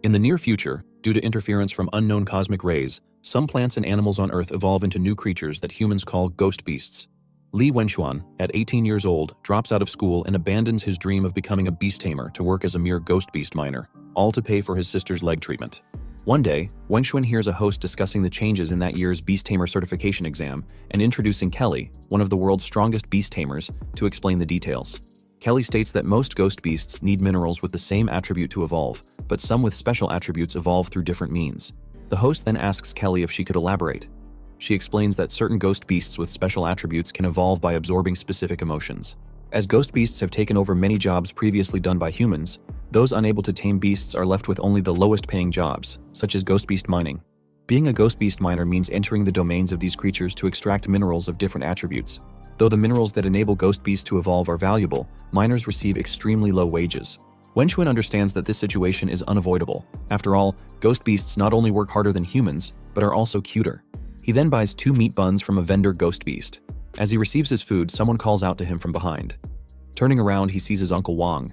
In the near future, due to interference from unknown cosmic rays, some plants and animals on Earth evolve into new creatures that humans call ghost beasts. Li Wenxuan, at 18 years old, drops out of school and abandons his dream of becoming a beast tamer to work as a mere ghost beast miner, all to pay for his sister's leg treatment. One day, Wenxuan hears a host discussing the changes in that year's beast tamer certification exam and introducing Kelly, one of the world's strongest beast tamers, to explain the details. Kelly states that most ghost beasts need minerals with the same attribute to evolve, but some with special attributes evolve through different means. The host then asks Kelly if she could elaborate. She explains that certain ghost beasts with special attributes can evolve by absorbing specific emotions. As ghost beasts have taken over many jobs previously done by humans, those unable to tame beasts are left with only the lowest paying jobs, such as ghost beast mining. Being a ghost beast miner means entering the domains of these creatures to extract minerals of different attributes. Though the minerals that enable ghost beasts to evolve are valuable, miners receive extremely low wages. Wenxuan understands that this situation is unavoidable. After all, ghost beasts not only work harder than humans, but are also cuter. He then buys 2 meat buns from a vendor ghost beast. As he receives his food, someone calls out to him from behind. Turning around, he sees his uncle Wang.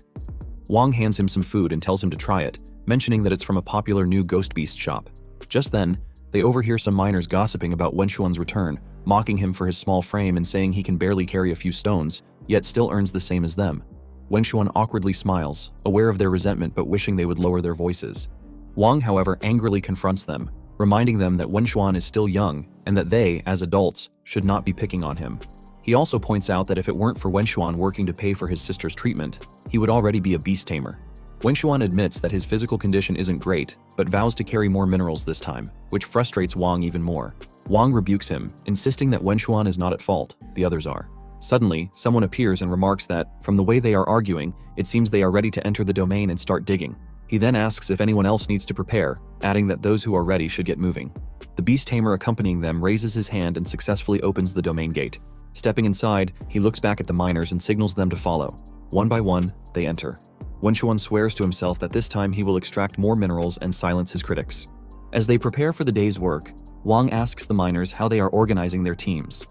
Wang hands him some food and tells him to try it, mentioning that it's from a popular new ghost beast shop. Just then, they overhear some miners gossiping about Wenxuan's return, mocking him for his small frame and saying he can barely carry a few stones, yet still earns the same as them. Wenxuan awkwardly smiles, aware of their resentment but wishing they would lower their voices. Wang, however, angrily confronts them, reminding them that Wenxuan is still young and that they, as adults, should not be picking on him. He also points out that if it weren't for Wenxuan working to pay for his sister's treatment, he would already be a beast tamer. Wenxuan admits that his physical condition isn't great, but vows to carry more minerals this time, which frustrates Wang even more. Wang rebukes him, insisting that Wenxuan is not at fault, the others are. Suddenly, someone appears and remarks that, from the way they are arguing, it seems they are ready to enter the domain and start digging. He then asks if anyone else needs to prepare, adding that those who are ready should get moving. The beast tamer accompanying them raises his hand and successfully opens the domain gate. Stepping inside, he looks back at the miners and signals them to follow. One by one, they enter. Wenxuan swears to himself that this time he will extract more minerals and silence his critics. As they prepare for the day's work, Wang asks the miners how they are organizing their teams.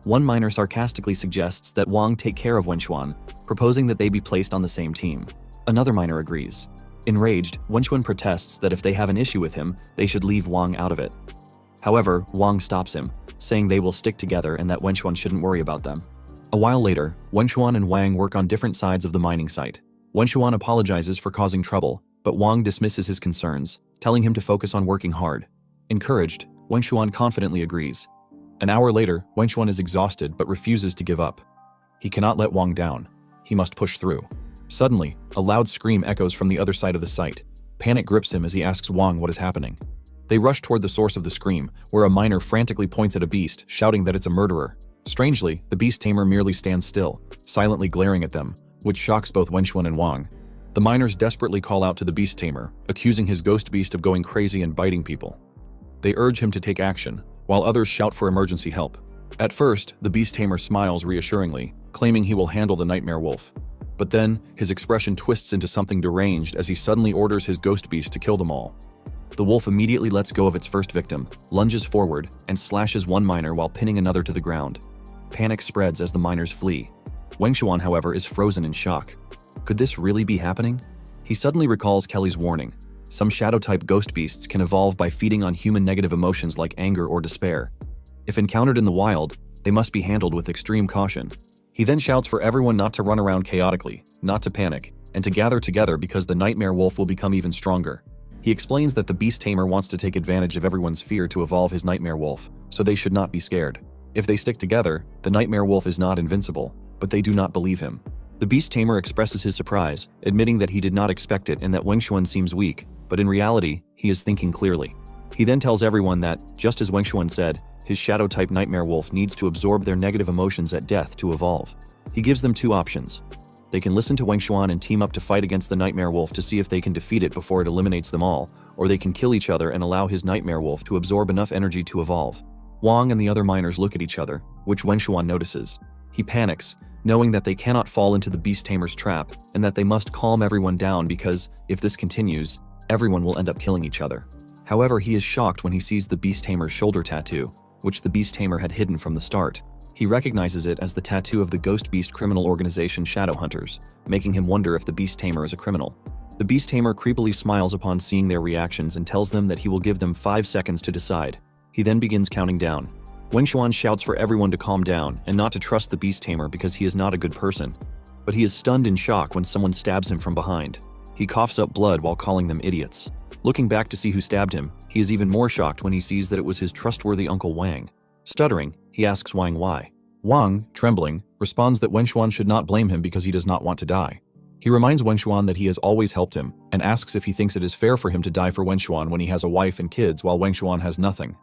One miner sarcastically suggests that Wang take care of Wenxuan, proposing that they be placed on the same team. Another miner agrees. Enraged, Wenxuan protests that if they have an issue with him, they should leave Wang out of it. However, Wang stops him, saying they will stick together and that Wenxuan shouldn't worry about them. A while later, Wenxuan and Wang work on different sides of the mining site. Wenxuan apologizes for causing trouble, but Wang dismisses his concerns, telling him to focus on working hard. Encouraged, Wenxuan confidently agrees. An hour later, Wenxuan is exhausted but refuses to give up. He cannot let Wang down. He must push through. Suddenly, a loud scream echoes from the other side of the site. Panic grips him as he asks Wang what is happening. They rush toward the source of the scream, where a miner frantically points at a beast, shouting that it's a murderer. Strangely, the beast tamer merely stands still, silently glaring at them, which shocks both Wenxuan and Wang. The miners desperately call out to the beast tamer, accusing his ghost beast of going crazy and biting people. They urge him to take action, while others shout for emergency help. At first, the beast tamer smiles reassuringly, claiming he will handle the nightmare wolf. But then, his expression twists into something deranged as he suddenly orders his ghost beast to kill them all. The wolf immediately lets go of its first victim, lunges forward, and slashes one miner while pinning another to the ground. Panic spreads as the miners flee. Wenxuan, however, is frozen in shock. Could this really be happening? He suddenly recalls Kelly's warning. Some shadow-type ghost beasts can evolve by feeding on human negative emotions like anger or despair. If encountered in the wild, they must be handled with extreme caution. He then shouts for everyone not to run around chaotically, not to panic, and to gather together because the nightmare wolf will become even stronger. He explains that the beast tamer wants to take advantage of everyone's fear to evolve his nightmare wolf, so they should not be scared. If they stick together, the nightmare wolf is not invincible, but they do not believe him. The beast tamer expresses his surprise, admitting that he did not expect it and that Wenxuan seems weak, but in reality, he is thinking clearly. He then tells everyone that, just as Wenxuan said, his shadow-type nightmare wolf needs to absorb their negative emotions at death to evolve. He gives them 2 options. They can listen to Wenxuan and team up to fight against the nightmare wolf to see if they can defeat it before it eliminates them all, or they can kill each other and allow his nightmare wolf to absorb enough energy to evolve. Wang and the other miners look at each other, which Wenxuan notices. He panics, knowing that they cannot fall into the beast tamer's trap and that they must calm everyone down because, if this continues, everyone will end up killing each other. However, he is shocked when he sees the beast tamer's shoulder tattoo, which the beast tamer had hidden from the start. He recognizes it as the tattoo of the ghost beast criminal organization Shadowhunters, making him wonder if the beast tamer is a criminal. The beast tamer creepily smiles upon seeing their reactions and tells them that he will give them 5 seconds to decide. He then begins counting down. Wenxuan shouts for everyone to calm down and not to trust the beast tamer because he is not a good person. But he is stunned in shock when someone stabs him from behind. He coughs up blood while calling them idiots. Looking back to see who stabbed him, he is even more shocked when he sees that it was his trustworthy Uncle Wang. Stuttering, he asks Wang why. Wang, trembling, responds that Wenxuan should not blame him because he does not want to die. He reminds Wenxuan that he has always helped him and asks if he thinks it is fair for him to die for Wenxuan when he has a wife and kids while Wenxuan has nothing.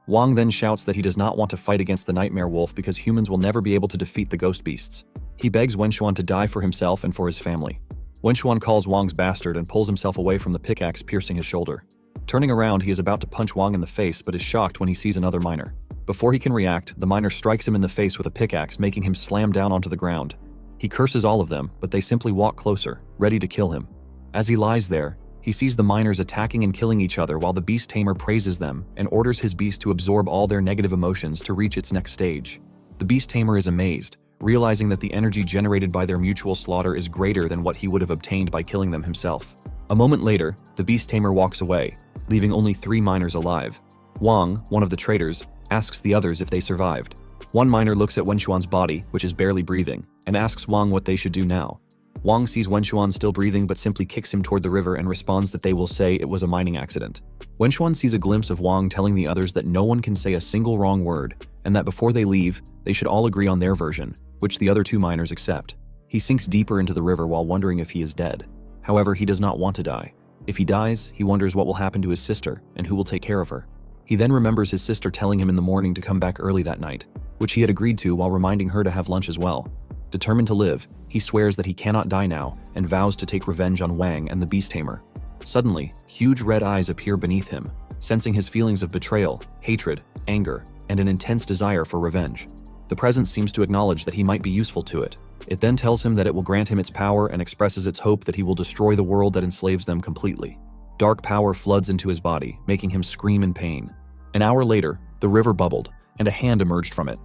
Wang then shouts that he does not want to fight against the nightmare wolf because humans will never be able to defeat the ghost beasts. He begs Wenxuan to die for himself and for his family. Wenxuan calls Wang's bastard and pulls himself away from the pickaxe piercing his shoulder. Turning around, he is about to punch Wang in the face but is shocked when he sees another miner. Before he can react, the miner strikes him in the face with a pickaxe, making him slam down onto the ground. He curses all of them, but they simply walk closer, ready to kill him. As he lies there, he sees the miners attacking and killing each other while the beast tamer praises them and orders his beast to absorb all their negative emotions to reach its next stage. The beast tamer is amazed, realizing that the energy generated by their mutual slaughter is greater than what he would have obtained by killing them himself. A moment later, the beast tamer walks away, leaving only 3 miners alive. Wang, one of the traitors, asks the others if they survived. One miner looks at Wenxuan's body, which is barely breathing, and asks Wang what they should do now. Wang sees Wenxuan still breathing but simply kicks him toward the river and responds that they will say it was a mining accident. Wenxuan sees a glimpse of Wang telling the others that no one can say a single wrong word, and that before they leave, they should all agree on their version, which the other 2 miners accept. He sinks deeper into the river while wondering if he is dead. However, he does not want to die. If he dies, he wonders what will happen to his sister and who will take care of her. He then remembers his sister telling him in the morning to come back early that night, which he had agreed to while reminding her to have lunch as well. Determined to live, he swears that he cannot die now and vows to take revenge on Wang and the beast tamer. Suddenly, huge red eyes appear beneath him, sensing his feelings of betrayal, hatred, anger, and an intense desire for revenge. The presence seems to acknowledge that he might be useful to it. It then tells him that it will grant him its power and expresses its hope that he will destroy the world that enslaves them completely. Dark power floods into his body, making him scream in pain. An hour later, the river bubbled, and a hand emerged from it.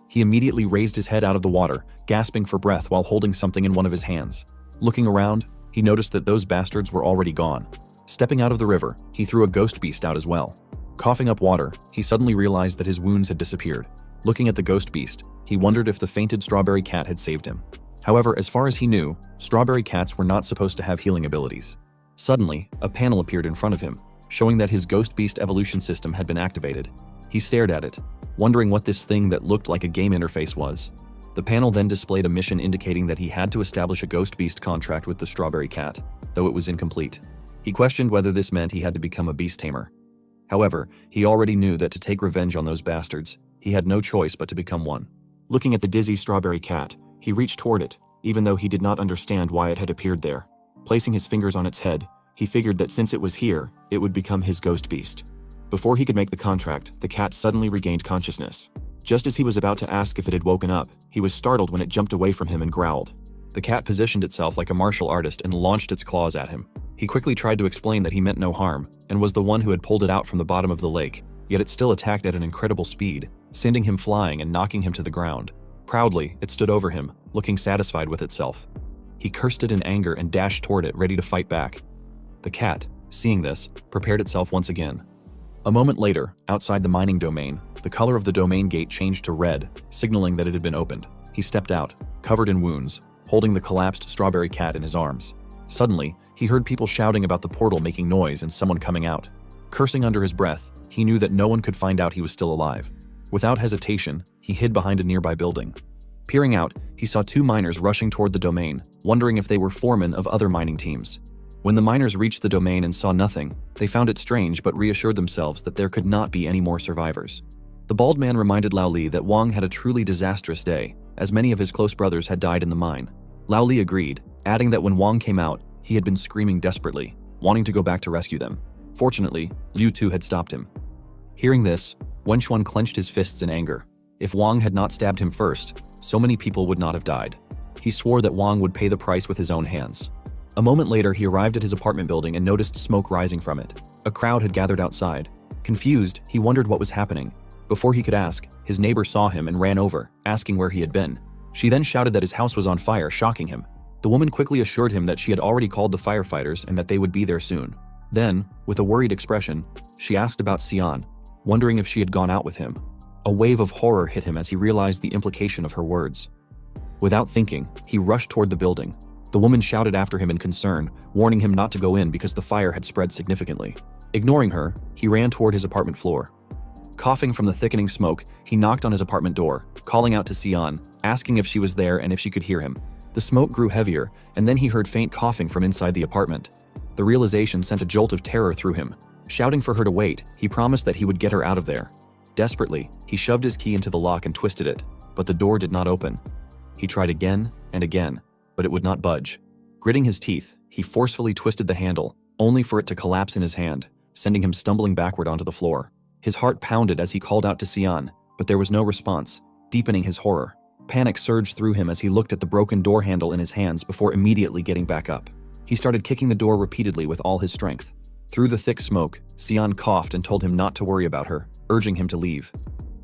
He immediately raised his head out of the water, gasping for breath while holding something in one of his hands. Looking around, he noticed that those bastards were already gone. Stepping out of the river, he threw a ghost beast out as well. Coughing up water, he suddenly realized that his wounds had disappeared. Looking at the ghost beast, he wondered if the fainted strawberry cat had saved him. However, as far as he knew, strawberry cats were not supposed to have healing abilities. Suddenly, a panel appeared in front of him, showing that his ghost beast evolution system had been activated. He stared at it, wondering what this thing that looked like a game interface was. The panel then displayed a mission indicating that he had to establish a ghost beast contract with the strawberry cat, though it was incomplete. He questioned whether this meant he had to become a beast tamer. However, he already knew that to take revenge on those bastards, he had no choice but to become one. Looking at the dizzy strawberry cat, he reached toward it, even though he did not understand why it had appeared there. Placing his fingers on its head, he figured that since it was here, it would become his ghost beast. Before he could make the contract, the cat suddenly regained consciousness. Just as he was about to ask if it had woken up, he was startled when it jumped away from him and growled. The cat positioned itself like a martial artist and launched its claws at him. He quickly tried to explain that he meant no harm, and was the one who had pulled it out from the bottom of the lake, yet it still attacked at an incredible speed, sending him flying and knocking him to the ground. Proudly, it stood over him, looking satisfied with itself. He cursed it in anger and dashed toward it, ready to fight back. The cat, seeing this, prepared itself once again. A moment later, outside the mining domain, the color of the domain gate changed to red, signaling that it had been opened. He stepped out, covered in wounds, holding the collapsed strawberry cat in his arms. Suddenly, he heard people shouting about the portal making noise and someone coming out. Cursing under his breath, he knew that no one could find out he was still alive. Without hesitation, he hid behind a nearby building. Peering out, he saw 2 miners rushing toward the domain, wondering if they were foremen of other mining teams. When the miners reached the domain and saw nothing, they found it strange but reassured themselves that there could not be any more survivors. The bald man reminded Lao Li that Wang had a truly disastrous day, as many of his close brothers had died in the mine. Lao Li agreed, adding that when Wang came out, he had been screaming desperately, wanting to go back to rescue them. Fortunately, Liu Tu had stopped him. Hearing this, Wenxuan clenched his fists in anger. If Wang had not stabbed him first, so many people would not have died. He swore that Wang would pay the price with his own hands. A moment later, he arrived at his apartment building and noticed smoke rising from it. A crowd had gathered outside. Confused, he wondered what was happening. Before he could ask, his neighbor saw him and ran over, asking where he had been. She then shouted that his house was on fire, shocking him. The woman quickly assured him that she had already called the firefighters and that they would be there soon. Then, with a worried expression, she asked about Xian, wondering if she had gone out with him. A wave of horror hit him as he realized the implication of her words. Without thinking, he rushed toward the building. The woman shouted after him in concern, warning him not to go in because the fire had spread significantly. Ignoring her, he ran toward his apartment floor. Coughing from the thickening smoke, he knocked on his apartment door, calling out to Xian, asking if she was there and if she could hear him. The smoke grew heavier, and then he heard faint coughing from inside the apartment. The realization sent a jolt of terror through him. Shouting for her to wait, he promised that he would get her out of there. Desperately, he shoved his key into the lock and twisted it, but the door did not open. He tried again and again, but it would not budge. Gritting his teeth, he forcefully twisted the handle, only for it to collapse in his hand, sending him stumbling backward onto the floor. His heart pounded as he called out to Xian, but there was no response, deepening his horror. Panic surged through him as he looked at the broken door handle in his hands before immediately getting back up. He started kicking the door repeatedly with all his strength. Through the thick smoke, Xian coughed and told him not to worry about her, urging him to leave.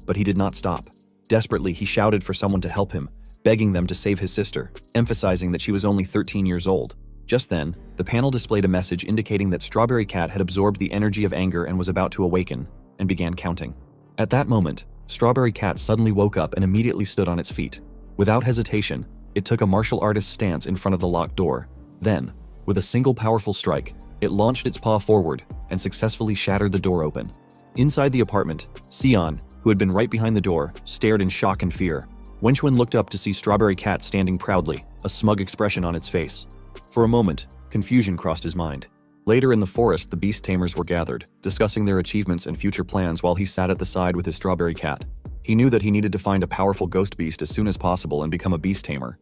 But he did not stop. Desperately, he shouted for someone to help him, begging them to save his sister, emphasizing that she was only 13 years old. Just then, the panel displayed a message indicating that Strawberry Cat had absorbed the energy of anger and was about to awaken, and began counting. At that moment, Strawberry Cat suddenly woke up and immediately stood on its feet. Without hesitation, it took a martial artist's stance in front of the locked door. Then, with a single powerful strike, it launched its paw forward and successfully shattered the door open. Inside the apartment, Xian, who had been right behind the door, stared in shock and fear. Wenchuan looked up to see Strawberry Cat standing proudly, a smug expression on its face. For a moment, confusion crossed his mind. Later in the forest, the beast tamers were gathered, discussing their achievements and future plans while he sat at the side with his Strawberry Cat. He knew that he needed to find a powerful ghost beast as soon as possible and become a beast tamer.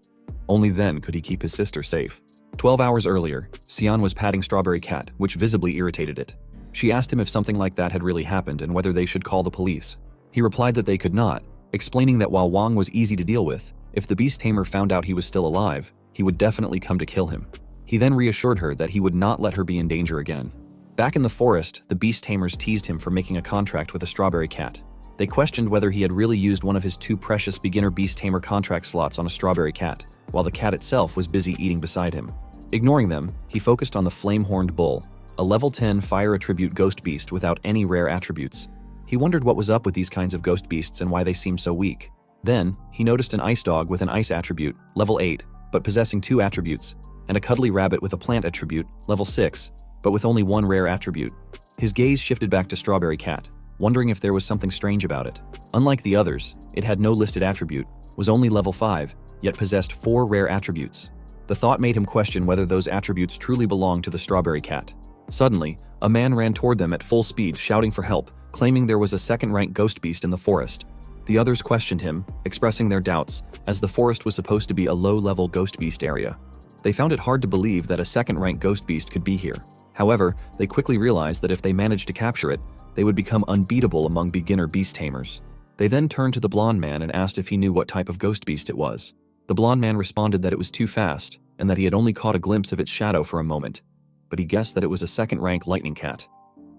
Only then could he keep his sister safe. 12 hours earlier, Xian was patting Strawberry Cat, which visibly irritated it. She asked him if something like that had really happened and whether they should call the police. He replied that they could not, explaining that while Wang was easy to deal with, if the beast tamer found out he was still alive, he would definitely come to kill him. He then reassured her that he would not let her be in danger again. Back in the forest, the beast tamers teased him for making a contract with a Strawberry Cat. They questioned whether he had really used one of his 2 precious beginner beast tamer contract slots on a Strawberry Cat, while the cat itself was busy eating beside him. Ignoring them, he focused on the flame-horned bull, a level 10 fire attribute ghost beast without any rare attributes. He wondered what was up with these kinds of ghost beasts and why they seemed so weak. Then, he noticed an ice dog with an ice attribute, level 8, but possessing 2 attributes, and a cuddly rabbit with a plant attribute, level 6, but with only 1 rare attribute. His gaze shifted back to Strawberry Cat, wondering if there was something strange about it. Unlike the others, it had no listed attribute, was only level 5, yet possessed 4 rare attributes. The thought made him question whether those attributes truly belonged to the Strawberry Cat. Suddenly, a man ran toward them at full speed, shouting for help, claiming there was a second-rank ghost beast in the forest. The others questioned him, expressing their doubts, as the forest was supposed to be a low-level ghost beast area. They found it hard to believe that a second-rank ghost beast could be here. However, they quickly realized that if they managed to capture it, they would become unbeatable among beginner beast tamers. They then turned to the blonde man and asked if he knew what type of ghost beast it was. The blonde man responded that it was too fast, and that he had only caught a glimpse of its shadow for a moment, but he guessed that it was a second-rank lightning cat.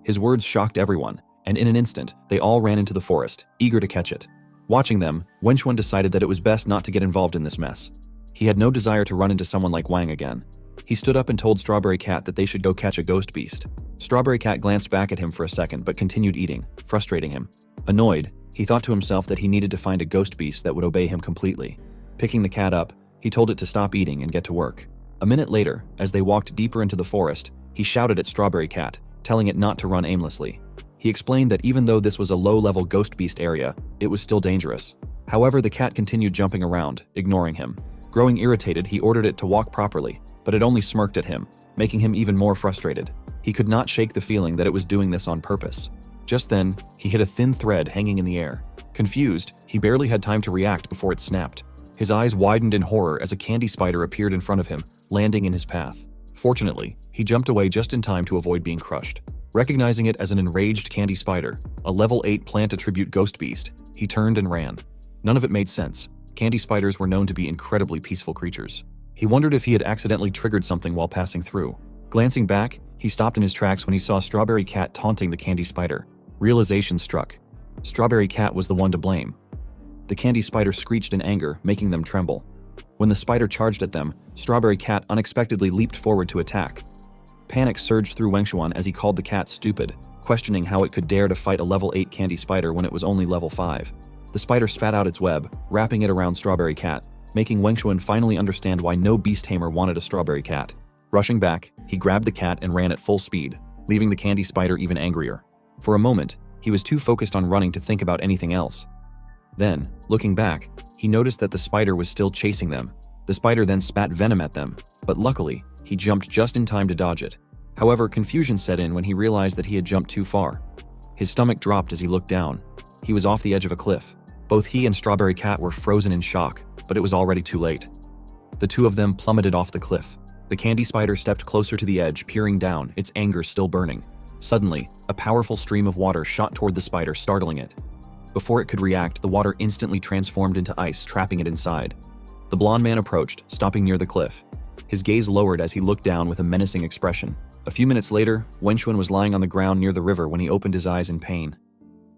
His words shocked everyone, and in an instant, they all ran into the forest, eager to catch it. Watching them, Wenchuan decided that it was best not to get involved in this mess. He had no desire to run into someone like Wang again. He stood up and told Strawberry Cat that they should go catch a ghost beast. Strawberry Cat glanced back at him for a second but continued eating, frustrating him. Annoyed, he thought to himself that he needed to find a ghost beast that would obey him completely. Picking the cat up, he told it to stop eating and get to work. A minute later, as they walked deeper into the forest, he shouted at Strawberry Cat, telling it not to run aimlessly. He explained that even though this was a low-level ghost beast area, it was still dangerous. However, the cat continued jumping around, ignoring him. Growing irritated, he ordered it to walk properly, but it only smirked at him, making him even more frustrated. He could not shake the feeling that it was doing this on purpose. Just then, he hit a thin thread hanging in the air. Confused, he barely had time to react before it snapped. His eyes widened in horror as a candy spider appeared in front of him, landing in his path. Fortunately, he jumped away just in time to avoid being crushed. Recognizing it as an enraged candy spider, a level 8 plant attribute ghost beast, he turned and ran. None of it made sense. Candy spiders were known to be incredibly peaceful creatures. He wondered if he had accidentally triggered something while passing through. Glancing back, he stopped in his tracks when he saw Strawberry Cat taunting the candy spider. Realization struck. Strawberry Cat was the one to blame. The candy spider screeched in anger, making them tremble. When the spider charged at them, Strawberry Cat unexpectedly leaped forward to attack. Panic surged through Wenxuan as he called the cat stupid, questioning how it could dare to fight a level 8 candy spider when it was only level 5. The spider spat out its web, wrapping it around Strawberry Cat, making Wenxuan finally understand why no beast tamer wanted a Strawberry Cat. Rushing back, he grabbed the cat and ran at full speed, leaving the candy spider even angrier. For a moment, he was too focused on running to think about anything else. Then, looking back, he noticed that the spider was still chasing them. The spider then spat venom at them, but luckily, he jumped just in time to dodge it. However, confusion set in when he realized that he had jumped too far. His stomach dropped as he looked down. He was off the edge of a cliff. Both he and Strawberry Cat were frozen in shock, but it was already too late. The two of them plummeted off the cliff. The candy spider stepped closer to the edge, peering down, its anger still burning. Suddenly, a powerful stream of water shot toward the spider, startling it. Before it could react, the water instantly transformed into ice, trapping it inside. The blonde man approached, stopping near the cliff. His gaze lowered as he looked down with a menacing expression. A few minutes later, Wenxuan was lying on the ground near the river when he opened his eyes in pain.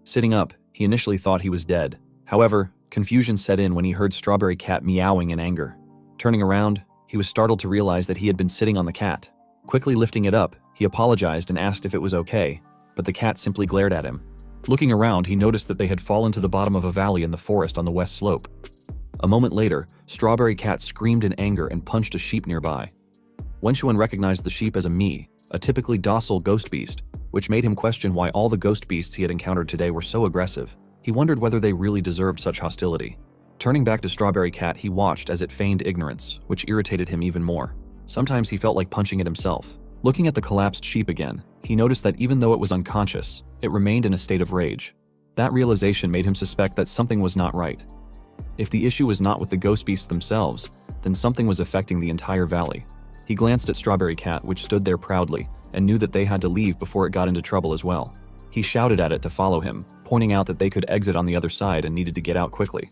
Sitting up, he initially thought he was dead. However, confusion set in when he heard Strawberry Cat meowing in anger. Turning around, he was startled to realize that he had been sitting on the cat. Quickly lifting it up, he apologized and asked if it was okay, but the cat simply glared at him. Looking around, he noticed that they had fallen to the bottom of a valley in the forest on the west slope. A moment later, Strawberry Cat screamed in anger and punched a sheep nearby. Wenxuan recognized the sheep as a typically docile ghost beast, which made him question why all the ghost beasts he had encountered today were so aggressive. He wondered whether they really deserved such hostility. Turning back to Strawberry Cat, he watched as it feigned ignorance, which irritated him even more. Sometimes he felt like punching it himself. Looking at the collapsed sheep again, he noticed that even though it was unconscious, it remained in a state of rage. That realization made him suspect that something was not right. If the issue was not with the ghost beasts themselves, then something was affecting the entire valley. He glanced at Strawberry Cat, which stood there proudly, and knew that they had to leave before it got into trouble as well. He shouted at it to follow him, pointing out that they could exit on the other side and needed to get out quickly.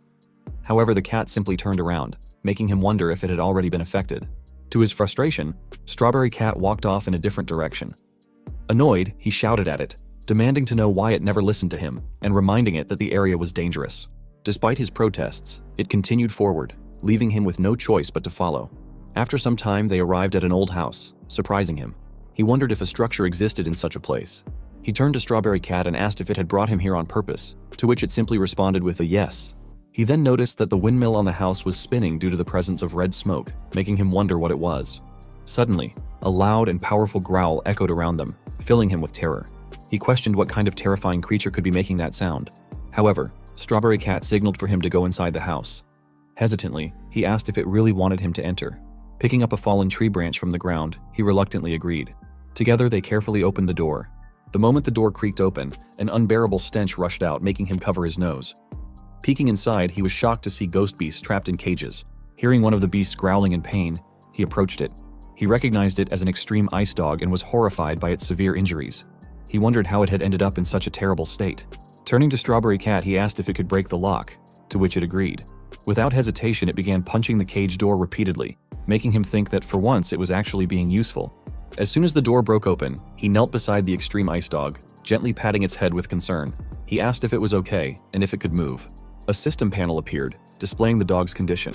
However, the cat simply turned around, making him wonder if it had already been affected. To his frustration, Strawberry Cat walked off in a different direction. Annoyed, he shouted at it, demanding to know why it never listened to him, and reminding it that the area was dangerous. Despite his protests, it continued forward, leaving him with no choice but to follow. After some time, they arrived at an old house, surprising him. He wondered if a structure existed in such a place. He turned to Strawberry Cat and asked if it had brought him here on purpose, to which it simply responded with a yes. He then noticed that the windmill on the house was spinning due to the presence of red smoke, making him wonder what it was. Suddenly, a loud and powerful growl echoed around them, filling him with terror. He questioned what kind of terrifying creature could be making that sound. However, Strawberry Cat signaled for him to go inside the house. Hesitantly, he asked if it really wanted him to enter. Picking up a fallen tree branch from the ground, he reluctantly agreed. Together, they carefully opened the door. The moment the door creaked open, an unbearable stench rushed out, making him cover his nose. Peeking inside, he was shocked to see ghost beasts trapped in cages. Hearing one of the beasts growling in pain, he approached it. He recognized it as an extreme ice dog and was horrified by its severe injuries. He wondered how it had ended up in such a terrible state. Turning to Strawberry Cat, he asked if it could break the lock, to which it agreed. Without hesitation, it began punching the cage door repeatedly, making him think that for once it was actually being useful. As soon as the door broke open, he knelt beside the extreme ice dog, gently patting its head with concern. He asked if it was okay and if it could move. A system panel appeared, displaying the dog's condition.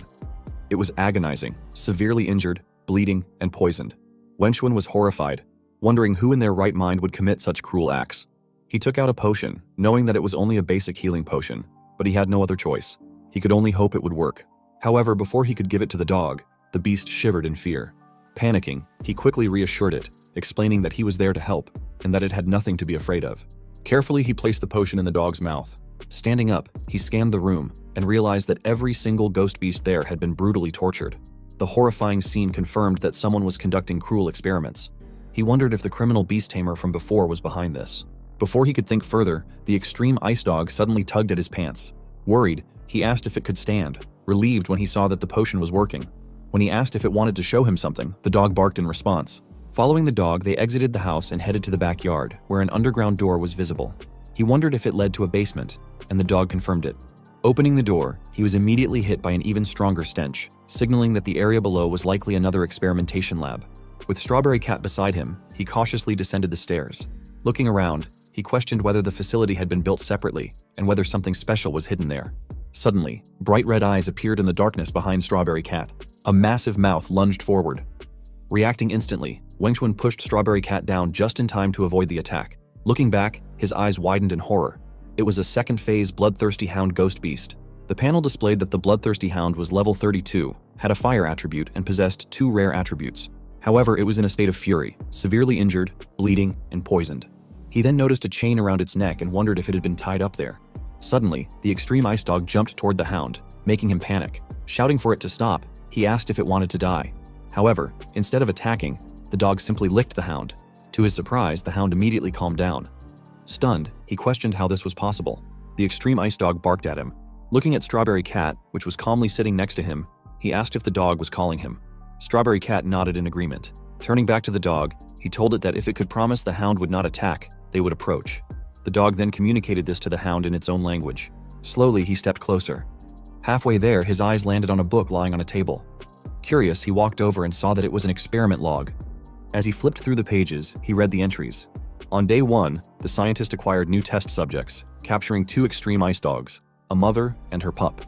It was agonizing, severely injured, bleeding, and poisoned. Wenxuan was horrified, wondering who in their right mind would commit such cruel acts. He took out a potion, knowing that it was only a basic healing potion, but he had no other choice. He could only hope it would work. However, before he could give it to the dog, the beast shivered in fear. Panicking, he quickly reassured it, explaining that he was there to help, and that it had nothing to be afraid of. Carefully, he placed the potion in the dog's mouth. Standing up, he scanned the room and realized that every single ghost beast there had been brutally tortured. The horrifying scene confirmed that someone was conducting cruel experiments. He wondered if the criminal beast tamer from before was behind this. Before he could think further, the extreme ice dog suddenly tugged at his pants. Worried, he asked if it could stand, relieved when he saw that the potion was working. When he asked if it wanted to show him something, the dog barked in response. Following the dog, they exited the house and headed to the backyard, where an underground door was visible. He wondered if it led to a basement, and the dog confirmed it. Opening the door, he was immediately hit by an even stronger stench, signaling that the area below was likely another experimentation lab. With Strawberry Cat beside him, he cautiously descended the stairs. Looking around, he questioned whether the facility had been built separately and whether something special was hidden there. Suddenly, bright red eyes appeared in the darkness behind Strawberry Cat. A massive mouth lunged forward. Reacting instantly, Wenxuan pushed Strawberry Cat down just in time to avoid the attack. Looking back, his eyes widened in horror. It was a second-phase Bloodthirsty Hound ghost beast. The panel displayed that the Bloodthirsty Hound was level 32, had a fire attribute, and possessed 2 rare attributes. However, it was in a state of fury, severely injured, bleeding, and poisoned. He then noticed a chain around its neck and wondered if it had been tied up there. Suddenly, the extreme ice dog jumped toward the hound, making him panic. Shouting for it to stop, he asked if it wanted to die. However, instead of attacking, the dog simply licked the hound. To his surprise, the hound immediately calmed down. Stunned, he questioned how this was possible. The extreme ice dog barked at him. Looking at Strawberry Cat, which was calmly sitting next to him, he asked if the dog was calling him. Strawberry Cat nodded in agreement. Turning back to the dog, he told it that if it could promise the hound would not attack, they would approach. The dog then communicated this to the hound in its own language. Slowly, he stepped closer. Halfway there, his eyes landed on a book lying on a table. Curious, he walked over and saw that it was an experiment log. As he flipped through the pages, he read the entries. On day 1, the scientist acquired new test subjects, capturing 2 extreme ice dogs, a mother and her pup.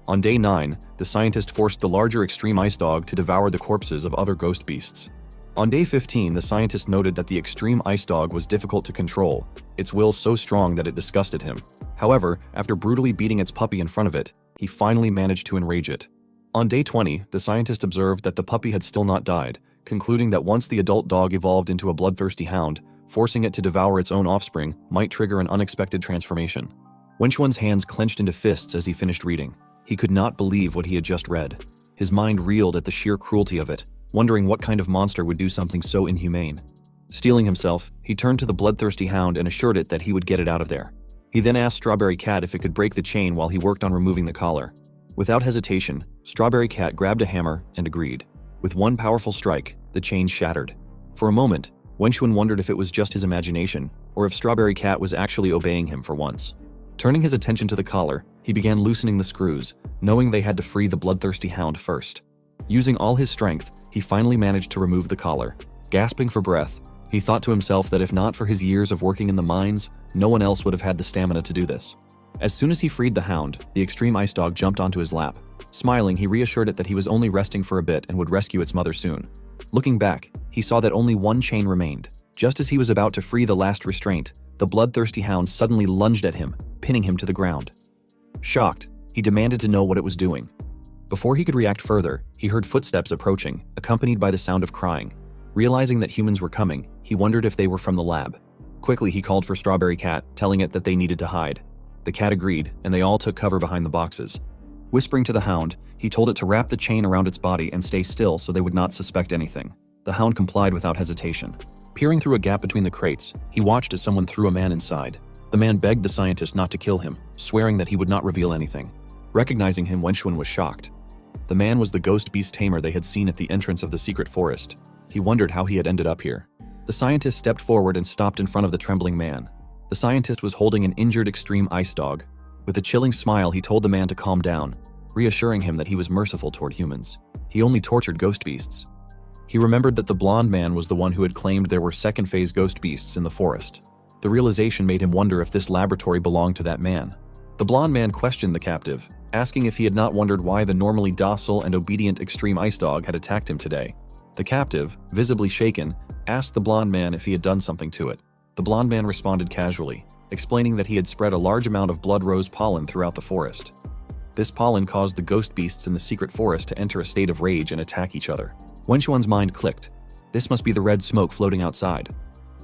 On day 9, the scientist forced the larger extreme ice dog to devour the corpses of other ghost beasts. On day 15, the scientist noted that the extreme ice dog was difficult to control, its will so strong that it disgusted him. However, after brutally beating its puppy in front of it, he finally managed to enrage it. On day 20, the scientist observed that the puppy had still not died, concluding that once the adult dog evolved into a bloodthirsty hound, forcing it to devour its own offspring might trigger an unexpected transformation. Wenxuan's hands clenched into fists as he finished reading. He could not believe what he had just read. His mind reeled at the sheer cruelty of it, wondering what kind of monster would do something so inhumane. Steeling himself, he turned to the bloodthirsty hound and assured it that he would get it out of there. He then asked Strawberry Cat if it could break the chain while he worked on removing the collar. Without hesitation, Strawberry Cat grabbed a hammer and agreed. With one powerful strike, the chain shattered. For a moment, Wenxuan wondered if it was just his imagination, or if Strawberry Cat was actually obeying him for once. Turning his attention to the collar, he began loosening the screws, knowing they had to free the bloodthirsty hound first. Using all his strength, he finally managed to remove the collar. Gasping for breath, he thought to himself that if not for his years of working in the mines, no one else would have had the stamina to do this. As soon as he freed the hound, the extreme ice dog jumped onto his lap. Smiling, he reassured it that he was only resting for a bit and would rescue its mother soon. Looking back, he saw that only one chain remained. Just as he was about to free the last restraint, the bloodthirsty hound suddenly lunged at him, pinning him to the ground. Shocked, he demanded to know what it was doing. Before he could react further, he heard footsteps approaching, accompanied by the sound of crying. Realizing that humans were coming, he wondered if they were from the lab. Quickly, he called for Strawberry Cat, telling it that they needed to hide. The cat agreed, and they all took cover behind the boxes. Whispering to the hound, he told it to wrap the chain around its body and stay still so they would not suspect anything. The hound complied without hesitation. Peering through a gap between the crates, he watched as someone threw a man inside. The man begged the scientist not to kill him, swearing that he would not reveal anything. Recognizing him, Wenxuan was shocked. The man was the ghost beast tamer they had seen at the entrance of the secret forest. He wondered how he had ended up here. The scientist stepped forward and stopped in front of the trembling man. The scientist was holding an injured extreme ice dog. With a chilling smile, he told the man to calm down, reassuring him that he was merciful toward humans. He only tortured ghost beasts. He remembered that the blonde man was the one who had claimed there were second-phase ghost beasts in the forest. The realization made him wonder if this laboratory belonged to that man. The blonde man questioned the captive, asking if he had not wondered why the normally docile and obedient extreme ice dog had attacked him today. The captive, visibly shaken, asked the blonde man if he had done something to it. The blonde man responded casually, explaining that he had spread a large amount of blood rose pollen throughout the forest. This pollen caused the ghost beasts in the secret forest to enter a state of rage and attack each other. Wenxuan's mind clicked. This must be the red smoke floating outside.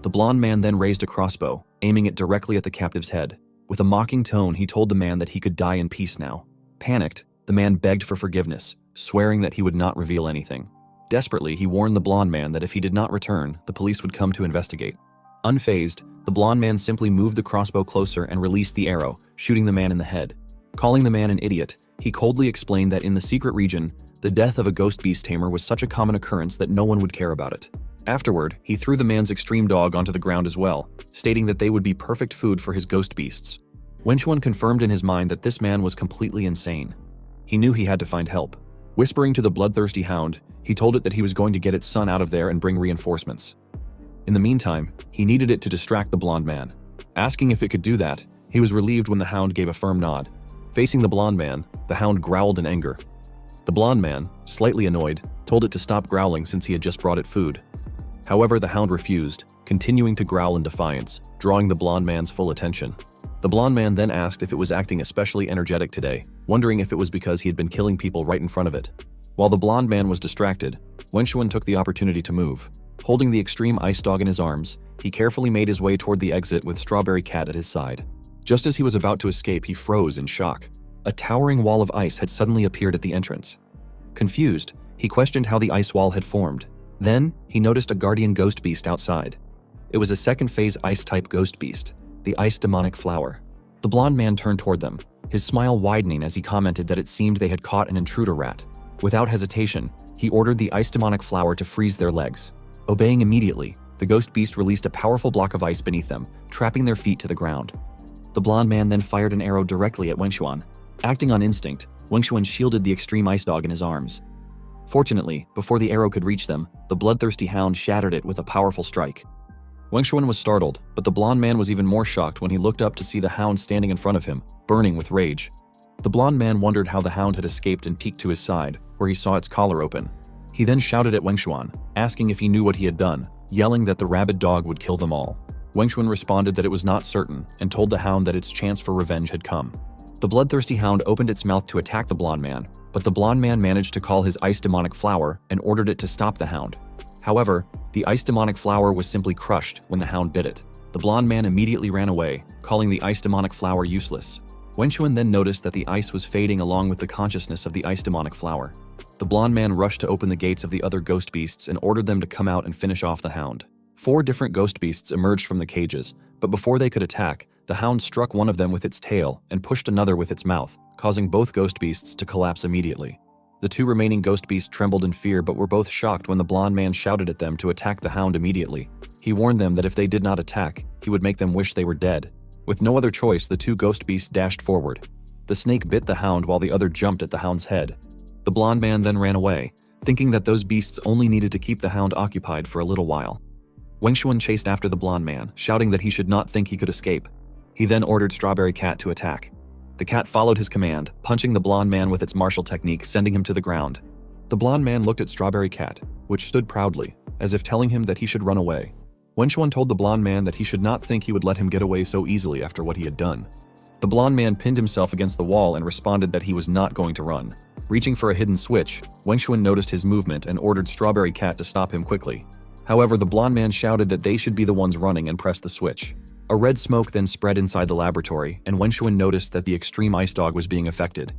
The blonde man then raised a crossbow, aiming it directly at the captive's head. With a mocking tone, he told the man that he could die in peace now. Panicked, the man begged for forgiveness, swearing that he would not reveal anything. Desperately, he warned the blonde man that if he did not return, the police would come to investigate. Unfazed, the blonde man simply moved the crossbow closer and released the arrow, shooting the man in the head. Calling the man an idiot, he coldly explained that in the secret region, the death of a ghost beast tamer was such a common occurrence that no one would care about it. Afterward, he threw the man's extreme dog onto the ground as well, stating that they would be perfect food for his ghost beasts. Wenxuan confirmed in his mind that this man was completely insane. He knew he had to find help. Whispering to the bloodthirsty hound, he told it that he was going to get its son out of there and bring reinforcements. In the meantime, he needed it to distract the blonde man. Asking if it could do that, he was relieved when the hound gave a firm nod. Facing the blonde man, the hound growled in anger. The blonde man, slightly annoyed, told it to stop growling since he had just brought it food. However, the hound refused, continuing to growl in defiance, drawing the blonde man's full attention. The blonde man then asked if it was acting especially energetic today, wondering if it was because he had been killing people right in front of it. While the blonde man was distracted, Wenxuan took the opportunity to move. Holding the extreme ice dog in his arms, he carefully made his way toward the exit with Strawberry Cat at his side. Just as he was about to escape, he froze in shock. A towering wall of ice had suddenly appeared at the entrance. Confused, he questioned how the ice wall had formed. Then, he noticed a guardian ghost beast outside. It was a second-phase ice-type ghost beast, the ice demonic flower. The blonde man turned toward them, his smile widening as he commented that it seemed they had caught an intruder rat. Without hesitation, he ordered the ice demonic flower to freeze their legs. Obeying immediately, the ghost beast released a powerful block of ice beneath them, trapping their feet to the ground. The blonde man then fired an arrow directly at Wenxuan. Acting on instinct, Wenxuan shielded the extreme ice dog in his arms. Fortunately, before the arrow could reach them, the bloodthirsty hound shattered it with a powerful strike. Wenxuan was startled, but the blonde man was even more shocked when he looked up to see the hound standing in front of him, burning with rage. The blonde man wondered how the hound had escaped and peeked to his side, where he saw its collar open. He then shouted at Wenxuan, asking if he knew what he had done, yelling that the rabid dog would kill them all. Wenxuan responded that it was not certain and told the hound that its chance for revenge had come. The bloodthirsty hound opened its mouth to attack the blonde man, but the blonde man managed to call his ice demonic flower and ordered it to stop the hound. However, the ice demonic flower was simply crushed when the hound bit it. The blonde man immediately ran away, calling the ice demonic flower useless. Wenxuan then noticed that the ice was fading along with the consciousness of the ice demonic flower. The blonde man rushed to open the gates of the other ghost beasts and ordered them to come out and finish off the hound. 4 different ghost beasts emerged from the cages, but before they could attack, the hound struck one of them with its tail and pushed another with its mouth, causing both ghost beasts to collapse immediately. The 2 remaining ghost beasts trembled in fear but were both shocked when the blonde man shouted at them to attack the hound immediately. He warned them that if they did not attack, he would make them wish they were dead. With no other choice, the 2 ghost beasts dashed forward. The snake bit the hound while the other jumped at the hound's head. The blonde man then ran away, thinking that those beasts only needed to keep the hound occupied for a little while. Wenxuan chased after the blonde man, shouting that he should not think he could escape. He then ordered Strawberry Cat to attack. The cat followed his command, punching the blonde man with its martial technique, sending him to the ground. The blonde man looked at Strawberry Cat, which stood proudly, as if telling him that he should run away. Wenxuan told the blonde man that he should not think he would let him get away so easily after what he had done. The blonde man pinned himself against the wall and responded that he was not going to run. Reaching for a hidden switch, Wenxuan noticed his movement and ordered Strawberry Cat to stop him quickly. However, the blonde man shouted that they should be the ones running and press the switch. A red smoke then spread inside the laboratory, and Wenxuan noticed that the extreme ice dog was being affected.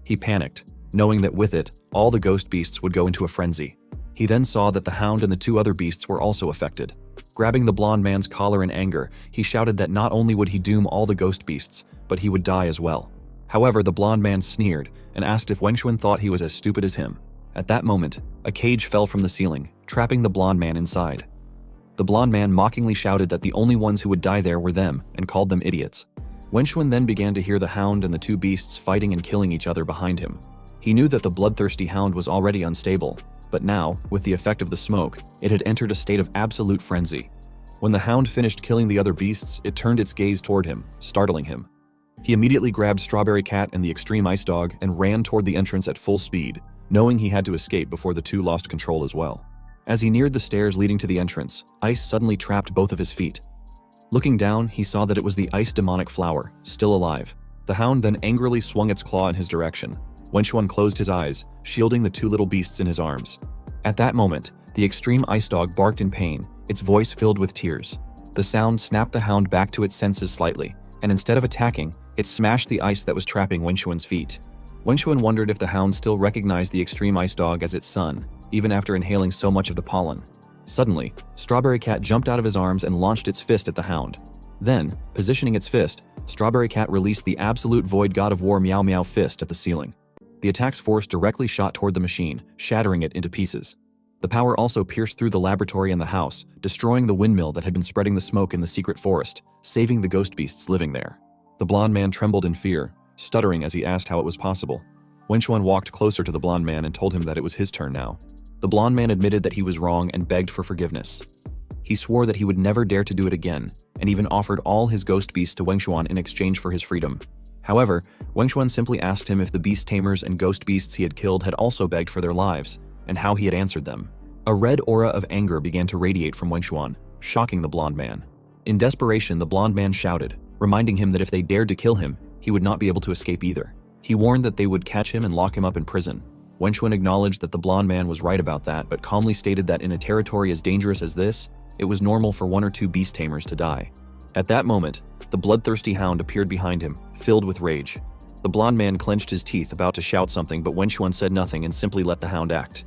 He panicked, knowing that with it, all the ghost beasts would go into a frenzy. He then saw that the hound and the 2 other beasts were also affected. Grabbing the blonde man's collar in anger, he shouted that not only would he doom all the ghost beasts, but he would die as well. However, the blonde man sneered and asked if Wenxuan thought he was as stupid as him. At that moment, a cage fell from the ceiling, trapping the blonde man inside. The blonde man mockingly shouted that the only ones who would die there were them and called them idiots. Wenxuan then began to hear the hound and the 2 beasts fighting and killing each other behind him. He knew that the bloodthirsty hound was already unstable, but now, with the effect of the smoke, it had entered a state of absolute frenzy. When the hound finished killing the other beasts, it turned its gaze toward him, startling him. He immediately grabbed Strawberry Cat and the extreme ice dog and ran toward the entrance at full speed, knowing he had to escape before the 2 lost control as well. As he neared the stairs leading to the entrance, ice suddenly trapped both of his feet. Looking down, he saw that it was the ice demonic flower, still alive. The hound then angrily swung its claw in his direction. Wenxuan closed his eyes, shielding the 2 little beasts in his arms. At that moment, the extreme ice dog barked in pain, its voice filled with tears. The sound snapped the hound back to its senses slightly, and instead of attacking, it smashed the ice that was trapping Wenxuan's feet. Wenxuan wondered if the hound still recognized the extreme ice dog as its son, even after inhaling so much of the pollen. Suddenly, Strawberry Cat jumped out of his arms and launched its fist at the hound. Then, positioning its fist, Strawberry Cat released the absolute void god of war Meow Meow fist at the ceiling. The attack's force directly shot toward the machine, shattering it into pieces. The power also pierced through the laboratory and the house, destroying the windmill that had been spreading the smoke in the secret forest, saving the ghost beasts living there. The blonde man trembled in fear, stuttering as he asked how it was possible. Wenxuan walked closer to the blonde man and told him that it was his turn now. The blonde man admitted that he was wrong and begged for forgiveness. He swore that he would never dare to do it again, and even offered all his ghost beasts to Wenxuan in exchange for his freedom. However, Wenxuan simply asked him if the beast tamers and ghost beasts he had killed had also begged for their lives, and how he had answered them. A red aura of anger began to radiate from Wenxuan, shocking the blonde man. In desperation, the blonde man shouted, reminding him that if they dared to kill him, he would not be able to escape either. He warned that they would catch him and lock him up in prison. Wenxuan acknowledged that the blonde man was right about that, but calmly stated that in a territory as dangerous as this, it was normal for 1 or 2 beast tamers to die. At that moment, the bloodthirsty hound appeared behind him, filled with rage. The blonde man clenched his teeth, about to shout something, but Wenxuan said nothing and simply let the hound act.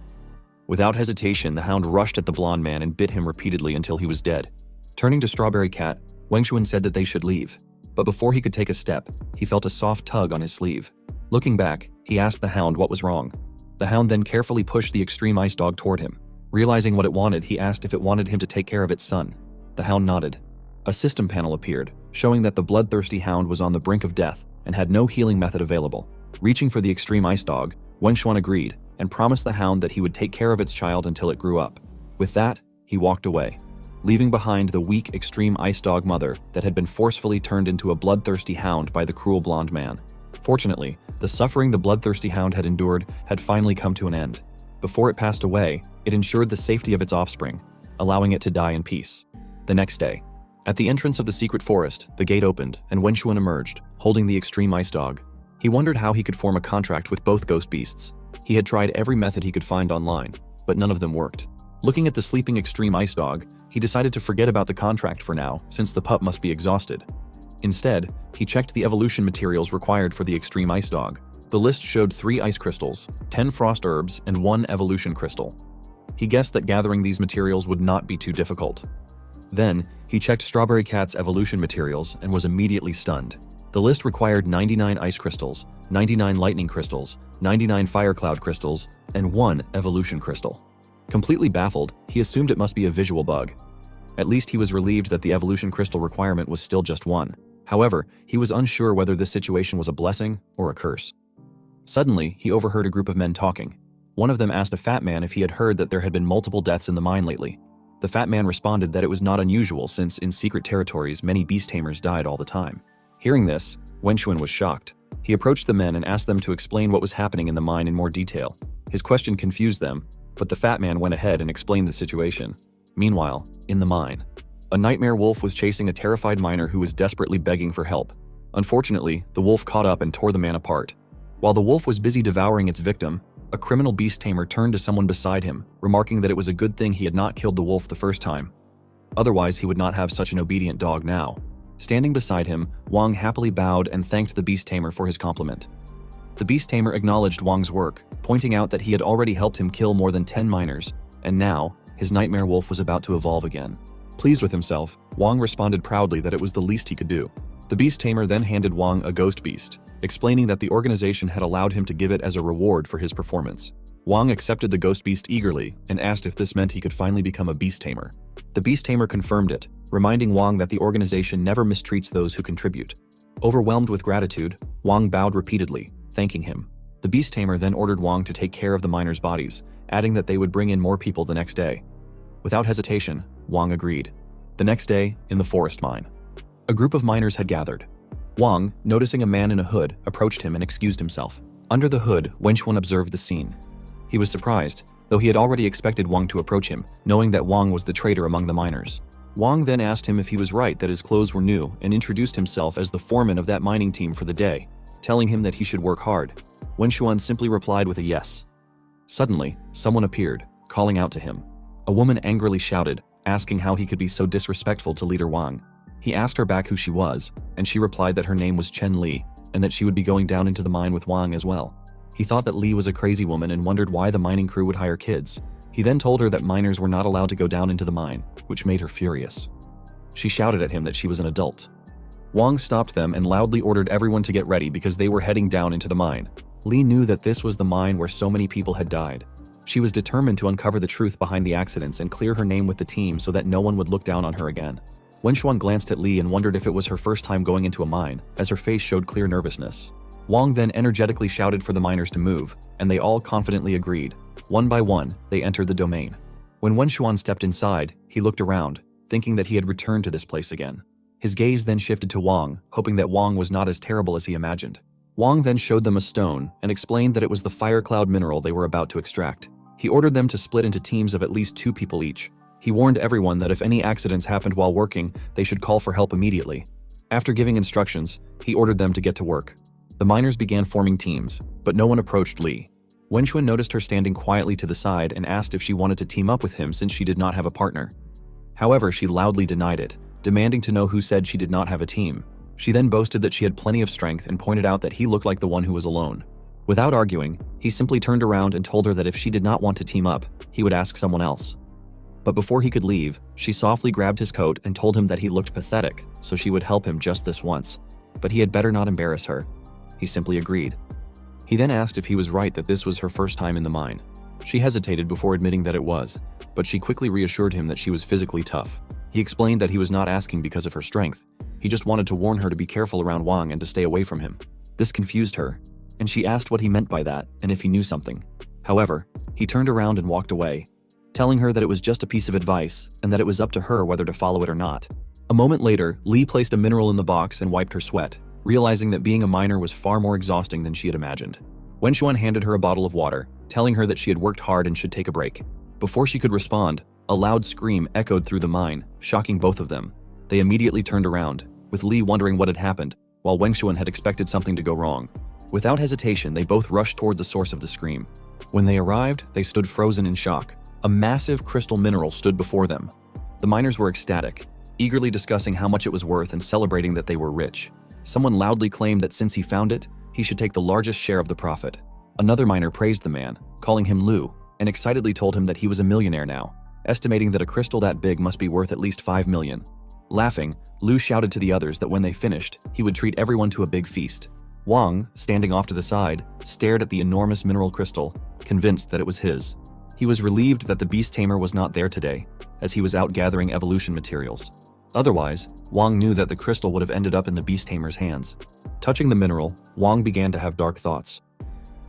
Without hesitation, the hound rushed at the blonde man and bit him repeatedly until he was dead. Turning to Strawberry Cat, Wenxuan said that they should leave. But before he could take a step, he felt a soft tug on his sleeve. Looking back, he asked the hound what was wrong. The hound then carefully pushed the extreme ice dog toward him. Realizing what it wanted, he asked if it wanted him to take care of its son. The hound nodded. A system panel appeared, showing that the bloodthirsty hound was on the brink of death and had no healing method available. Reaching for the extreme ice dog, Wenxuan agreed and promised the hound that he would take care of its child until it grew up. With that, he walked away, leaving behind the weak extreme ice dog mother that had been forcefully turned into a bloodthirsty hound by the cruel blonde man. Fortunately, the suffering the bloodthirsty hound had endured had finally come to an end. Before it passed away, it ensured the safety of its offspring, allowing it to die in peace. The next day, at the entrance of the secret forest, the gate opened and Wenxuan emerged, holding the extreme ice dog. He wondered how he could form a contract with both ghost beasts. He had tried every method he could find online, but none of them worked. Looking at the sleeping extreme ice dog, he decided to forget about the contract for now, since the pup must be exhausted. Instead, he checked the evolution materials required for the extreme ice dog. The list showed 3 ice crystals, 10 frost herbs, and 1 evolution crystal. He guessed that gathering these materials would not be too difficult. Then, he checked Strawberry Cat's evolution materials and was immediately stunned. The list required 99 ice crystals, 99 lightning crystals, 99 fire cloud crystals, and 1 evolution crystal. Completely baffled, he assumed it must be a visual bug. At least he was relieved that the evolution crystal requirement was still just 1. However, he was unsure whether this situation was a blessing or a curse. Suddenly, he overheard a group of men talking. One of them asked a fat man if he had heard that there had been multiple deaths in the mine lately. The fat man responded that it was not unusual since in secret territories many beast tamers died all the time. Hearing this, Wenxuan was shocked. He approached the men and asked them to explain what was happening in the mine in more detail. His question confused them, but the fat man went ahead and explained the situation. Meanwhile, in the mine, a nightmare wolf was chasing a terrified miner who was desperately begging for help. Unfortunately, the wolf caught up and tore the man apart. While the wolf was busy devouring its victim, a criminal beast tamer turned to someone beside him, remarking that it was a good thing he had not killed the wolf the first time. Otherwise, he would not have such an obedient dog now. Standing beside him, Wang happily bowed and thanked the beast tamer for his compliment. The beast tamer acknowledged Wang's work, pointing out that he had already helped him kill more than 10 miners, and now, his nightmare wolf was about to evolve again. Pleased with himself, Wang responded proudly that it was the least he could do. The beast tamer then handed Wang a ghost beast, explaining that the organization had allowed him to give it as a reward for his performance. Wang accepted the ghost beast eagerly and asked if this meant he could finally become a beast tamer. The beast tamer confirmed it, reminding Wang that the organization never mistreats those who contribute. Overwhelmed with gratitude, Wang bowed repeatedly, thanking him. The beast tamer then ordered Wang to take care of the miners' bodies, adding that they would bring in more people the next day. Without hesitation, Wang agreed. The next day, in the forest mine, a group of miners had gathered. Wang, noticing a man in a hood, approached him and excused himself. Under the hood, Wenxuan observed the scene. He was surprised, though he had already expected Wang to approach him, knowing that Wang was the traitor among the miners. Wang then asked him if he was right that his clothes were new and introduced himself as the foreman of that mining team for the day, telling him that he should work hard. Wenxuan simply replied with a yes. Suddenly, someone appeared, calling out to him. A woman angrily shouted, asking how he could be so disrespectful to leader Wang. He asked her back who she was, and she replied that her name was Chen Li, and that she would be going down into the mine with Wang as well. He thought that Li was a crazy woman and wondered why the mining crew would hire kids. He then told her that miners were not allowed to go down into the mine, which made her furious. She shouted at him that she was an adult. Wang stopped them and loudly ordered everyone to get ready because they were heading down into the mine. Li knew that this was the mine where so many people had died. She was determined to uncover the truth behind the accidents and clear her name with the team so that no one would look down on her again. Wenxuan glanced at Li and wondered if it was her first time going into a mine, as her face showed clear nervousness. Wang then energetically shouted for the miners to move, and they all confidently agreed. One by one, they entered the domain. When Wenxuan stepped inside, he looked around, thinking that he had returned to this place again. His gaze then shifted to Wang, hoping that Wang was not as terrible as he imagined. Wang then showed them a stone and explained that it was the fire cloud mineral they were about to extract. He ordered them to split into teams of at least 2 people each. He warned everyone that if any accidents happened while working, they should call for help immediately. After giving instructions, he ordered them to get to work. The miners began forming teams, but no one approached Lee. Wenxuan noticed her standing quietly to the side and asked if she wanted to team up with him since she did not have a partner. However, she loudly denied it, demanding to know who said she did not have a team. She then boasted that she had plenty of strength and pointed out that he looked like the one who was alone. Without arguing, he simply turned around and told her that if she did not want to team up, he would ask someone else. But before he could leave, she softly grabbed his coat and told him that he looked pathetic, so she would help him just this once. But he had better not embarrass her. He simply agreed. He then asked if he was right that this was her first time in the mine. She hesitated before admitting that it was, but she quickly reassured him that she was physically tough. He explained that he was not asking because of her strength. He just wanted to warn her to be careful around Wang and to stay away from him. This confused her, and she asked what he meant by that and if he knew something. However, he turned around and walked away, telling her that it was just a piece of advice and that it was up to her whether to follow it or not. A moment later, Lee placed a mineral in the box and wiped her sweat, realizing that being a miner was far more exhausting than she had imagined. Wenxuan handed her a bottle of water, telling her that she had worked hard and should take a break. Before she could respond, a loud scream echoed through the mine, shocking both of them. They immediately turned around, with Lee wondering what had happened, while Wenxuan had expected something to go wrong. Without hesitation, they both rushed toward the source of the scream. When they arrived, they stood frozen in shock. A massive crystal mineral stood before them. The miners were ecstatic, eagerly discussing how much it was worth and celebrating that they were rich. Someone loudly claimed that since he found it, he should take the largest share of the profit. Another miner praised the man, calling him Lu, and excitedly told him that he was a millionaire now, estimating that a crystal that big must be worth at least 5 million. Laughing, Lu shouted to the others that when they finished, he would treat everyone to a big feast. Wang, standing off to the side, stared at the enormous mineral crystal, convinced that it was his. He was relieved that the beast tamer was not there today, as he was out gathering evolution materials. Otherwise, Wang knew that the crystal would have ended up in the beast tamer's hands. Touching the mineral, Wang began to have dark thoughts.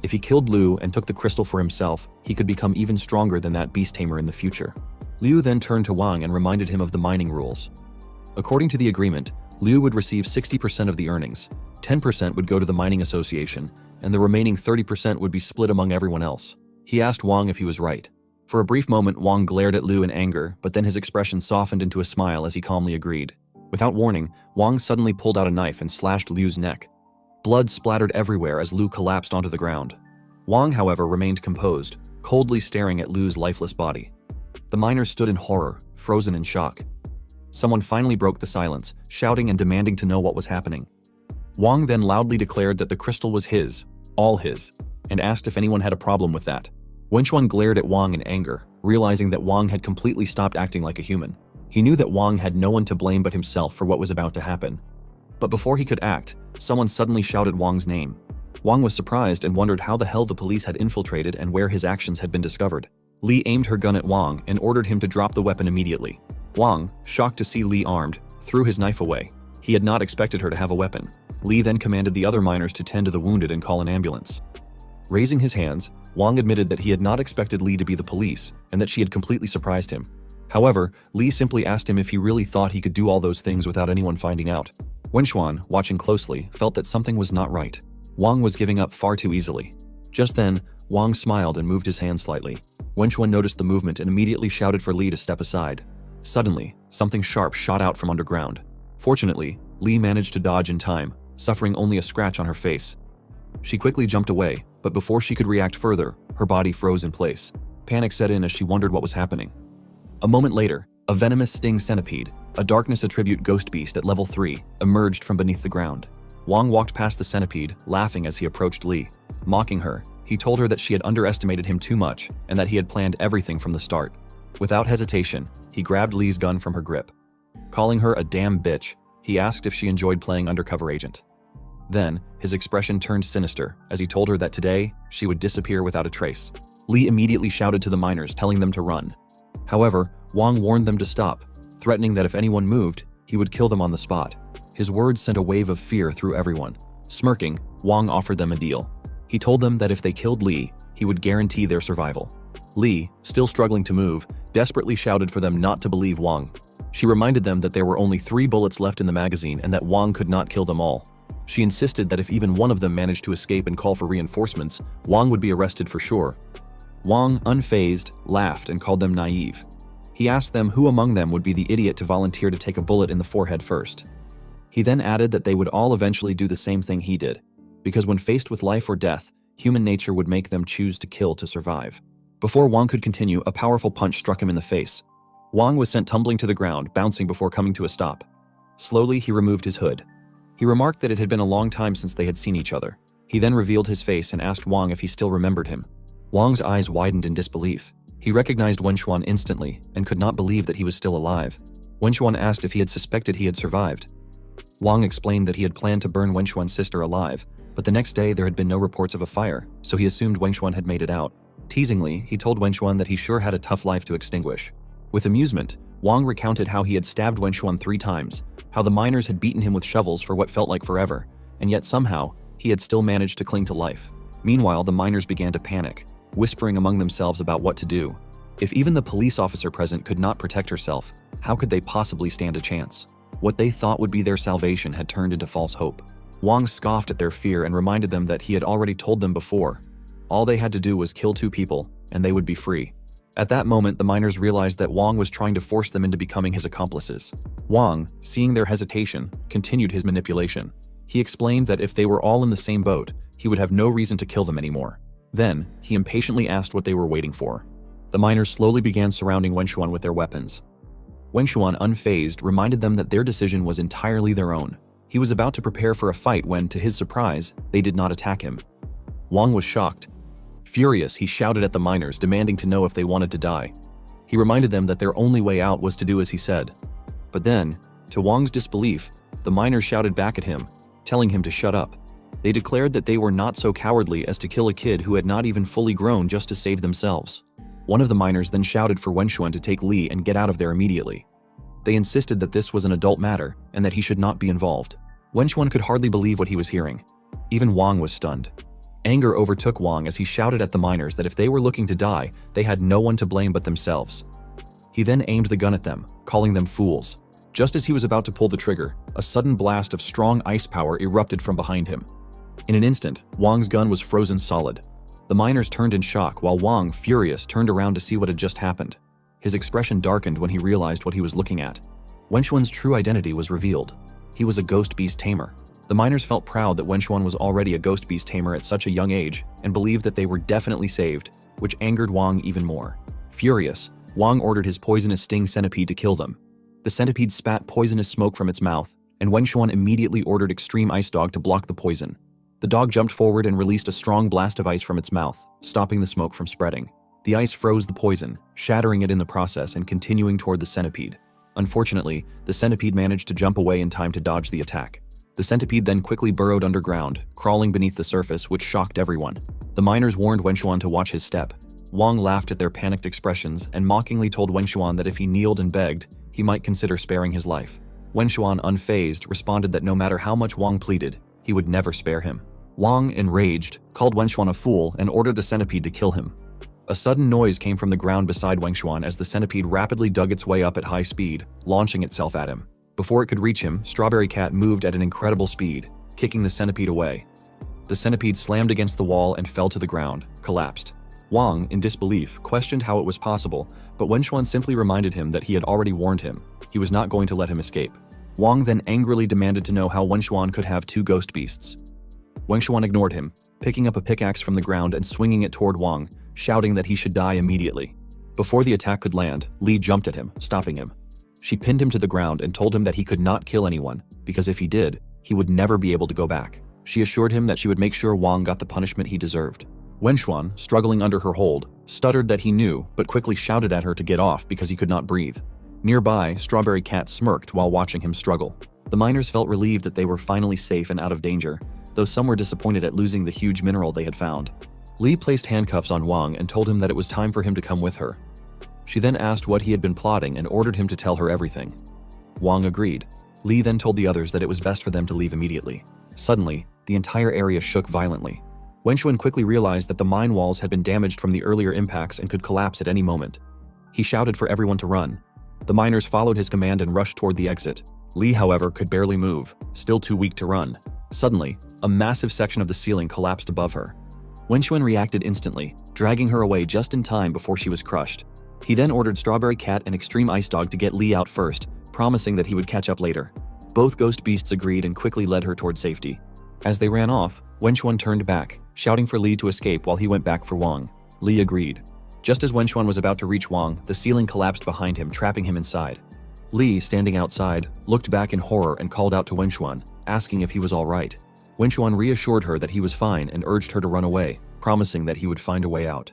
If he killed Liu and took the crystal for himself, he could become even stronger than that beast tamer in the future. Liu then turned to Wang and reminded him of the mining rules. According to the agreement, Liu would receive 60% of the earnings, 10% would go to the mining association, and the remaining 30% would be split among everyone else. He asked Wang if he was right. For a brief moment, Wang glared at Liu in anger, but then his expression softened into a smile as he calmly agreed. Without warning, Wang suddenly pulled out a knife and slashed Liu's neck. Blood splattered everywhere as Liu collapsed onto the ground. Wang, however, remained composed, coldly staring at Liu's lifeless body. The miners stood in horror, frozen in shock. Someone finally broke the silence, shouting and demanding to know what was happening. Wang then loudly declared that the crystal was his, all his, and asked if anyone had a problem with that. Wenxuan glared at Wang in anger, realizing that Wang had completely stopped acting like a human. He knew that Wang had no one to blame but himself for what was about to happen. But before he could act, someone suddenly shouted Wang's name. Wang was surprised and wondered how the hell the police had infiltrated and where his actions had been discovered. Li aimed her gun at Wang and ordered him to drop the weapon immediately. Wang, shocked to see Li armed, threw his knife away. He had not expected her to have a weapon. Li then commanded the other miners to tend to the wounded and call an ambulance. Raising his hands, Wang admitted that he had not expected Li to be the police and that she had completely surprised him. However, Li simply asked him if he really thought he could do all those things without anyone finding out. Wenxuan, watching closely, felt that something was not right. Wang was giving up far too easily. Just then, Wang smiled and moved his hand slightly. Wenxuan noticed the movement and immediately shouted for Li to step aside. Suddenly, something sharp shot out from underground. Fortunately, Li managed to dodge in time, suffering only a scratch on her face. She quickly jumped away, but before she could react further, her body froze in place. Panic set in as she wondered what was happening. A moment later, a venomous sting centipede, a darkness attribute ghost beast at level 3, emerged from beneath the ground. Wang walked past the centipede, laughing as he approached Li. Mocking her, he told her that she had underestimated him too much and that he had planned everything from the start. Without hesitation, he grabbed Li's gun from her grip. Calling her a damn bitch, he asked if she enjoyed playing undercover agent. Then, his expression turned sinister as he told her that today, she would disappear without a trace. Li immediately shouted to the miners, telling them to run. However, Wang warned them to stop, threatening that if anyone moved, he would kill them on the spot. His words sent a wave of fear through everyone. Smirking, Wang offered them a deal. He told them that if they killed Li, he would guarantee their survival. Li, still struggling to move, desperately shouted for them not to believe Wang. She reminded them that there were only 3 bullets left in the magazine and that Wang could not kill them all. She insisted that if even one of them managed to escape and call for reinforcements, Wang would be arrested for sure. Wang, unfazed, laughed and called them naive. He asked them who among them would be the idiot to volunteer to take a bullet in the forehead first. He then added that they would all eventually do the same thing he did, because when faced with life or death, human nature would make them choose to kill to survive. Before Wang could continue, a powerful punch struck him in the face. Wang was sent tumbling to the ground, bouncing before coming to a stop. Slowly, he removed his hood. He remarked that it had been a long time since they had seen each other. He then revealed his face and asked Wang if he still remembered him. Wang's eyes widened in disbelief. He recognized Wenxuan instantly and could not believe that he was still alive. Wenxuan asked if he had suspected he had survived. Wang explained that he had planned to burn Wenxuan's sister alive, but the next day there had been no reports of a fire, so he assumed Wenxuan had made it out. Teasingly, he told Wenxuan that he sure had a tough life to extinguish. With amusement, Wang recounted how he had stabbed Wenxuan 3 times, how the miners had beaten him with shovels for what felt like forever, and yet somehow, he had still managed to cling to life. Meanwhile, the miners began to panic, whispering among themselves about what to do. If even the police officer present could not protect herself, how could they possibly stand a chance? What they thought would be their salvation had turned into false hope. Wang scoffed at their fear and reminded them that he had already told them before. All they had to do was kill 2 people, and they would be free. At that moment, the miners realized that Wang was trying to force them into becoming his accomplices. Wang, seeing their hesitation, continued his manipulation. He explained that if they were all in the same boat, he would have no reason to kill them anymore. Then, he impatiently asked what they were waiting for. The miners slowly began surrounding Wenxuan with their weapons. Wenxuan, unfazed, reminded them that their decision was entirely their own. He was about to prepare for a fight when, to his surprise, they did not attack him. Wang was shocked. Furious, he shouted at the miners, demanding to know if they wanted to die. He reminded them that their only way out was to do as he said. But then, to Wang's disbelief, the miners shouted back at him, telling him to shut up. They declared that they were not so cowardly as to kill a kid who had not even fully grown just to save themselves. One of the miners then shouted for Wenxuan to take Li and get out of there immediately. They insisted that this was an adult matter and that he should not be involved. Wenxuan could hardly believe what he was hearing. Even Wang was stunned. Anger overtook Wang as he shouted at the miners that if they were looking to die, they had no one to blame but themselves. He then aimed the gun at them, calling them fools. Just as he was about to pull the trigger, a sudden blast of strong ice power erupted from behind him. In an instant, Wang's gun was frozen solid. The miners turned in shock while Wang, furious, turned around to see what had just happened. His expression darkened when he realized what he was looking at. Wenxuan's true identity was revealed. He was a ghost beast tamer. The miners felt proud that Wenxuan was already a ghost beast tamer at such a young age and believed that they were definitely saved, which angered Wang even more. Furious, Wang ordered his poisonous sting centipede to kill them. The centipede spat poisonous smoke from its mouth, and Wenxuan immediately ordered Extreme Ice Dog to block the poison. The dog jumped forward and released a strong blast of ice from its mouth, stopping the smoke from spreading. The ice froze the poison, shattering it in the process and continuing toward the centipede. Unfortunately, the centipede managed to jump away in time to dodge the attack. The centipede then quickly burrowed underground, crawling beneath the surface, which shocked everyone. The miners warned Wenxuan to watch his step. Wang laughed at their panicked expressions and mockingly told Wenxuan that if he kneeled and begged, he might consider sparing his life. Wenxuan, unfazed, responded that no matter how much Wang pleaded, he would never spare him. Wang, enraged, called Wenxuan a fool and ordered the centipede to kill him. A sudden noise came from the ground beside Wenxuan as the centipede rapidly dug its way up at high speed, launching itself at him. Before it could reach him, Strawberry Cat moved at an incredible speed, kicking the centipede away. The centipede slammed against the wall and fell to the ground, collapsed. Wang, in disbelief, questioned how it was possible, but Wenxuan simply reminded him that he had already warned him. He was not going to let him escape. Wang then angrily demanded to know how Wenxuan could have 2 ghost beasts. Wenxuan ignored him, picking up a pickaxe from the ground and swinging it toward Wang, shouting that he should die immediately. Before the attack could land, Li jumped at him, stopping him. She pinned him to the ground and told him that he could not kill anyone, because if he did, he would never be able to go back. She assured him that she would make sure Wang got the punishment he deserved. Wenxuan, struggling under her hold, stuttered that he knew, but quickly shouted at her to get off because he could not breathe. Nearby, Strawberry Cat smirked while watching him struggle. The miners felt relieved that they were finally safe and out of danger, though some were disappointed at losing the huge mineral they had found. Li placed handcuffs on Wang and told him that it was time for him to come with her. She then asked what he had been plotting and ordered him to tell her everything. Wang agreed. Li then told the others that it was best for them to leave immediately. Suddenly, the entire area shook violently. Wenxuan quickly realized that the mine walls had been damaged from the earlier impacts and could collapse at any moment. He shouted for everyone to run. The miners followed his command and rushed toward the exit. Li, however, could barely move, still too weak to run. Suddenly, a massive section of the ceiling collapsed above her. Wenxuan reacted instantly, dragging her away just in time before she was crushed. He then ordered Strawberry Cat and Extreme Ice Dog to get Li out first, promising that he would catch up later. Both ghost beasts agreed and quickly led her toward safety. As they ran off, Wenxuan turned back, shouting for Li to escape while he went back for Wang. Li agreed. Just as Wenxuan was about to reach Wang, the ceiling collapsed behind him, trapping him inside. Li, standing outside, looked back in horror and called out to Wenxuan, asking if he was all right. Wenxuan reassured her that he was fine and urged her to run away, promising that he would find a way out.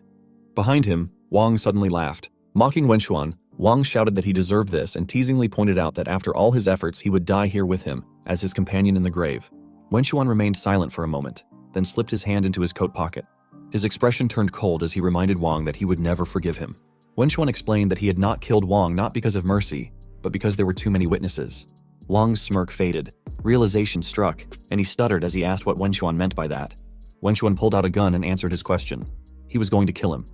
Behind him, Wang suddenly laughed. Mocking Wenxuan, Wang shouted that he deserved this and teasingly pointed out that after all his efforts he would die here with him, as his companion in the grave. Wenxuan remained silent for a moment, then slipped his hand into his coat pocket. His expression turned cold as he reminded Wang that he would never forgive him. Wenxuan explained that he had not killed Wang not because of mercy, but because there were too many witnesses. Wang's smirk faded. Realization struck, and he stuttered as he asked what Wenxuan meant by that. Wenxuan pulled out a gun and answered his question. He was going to kill him.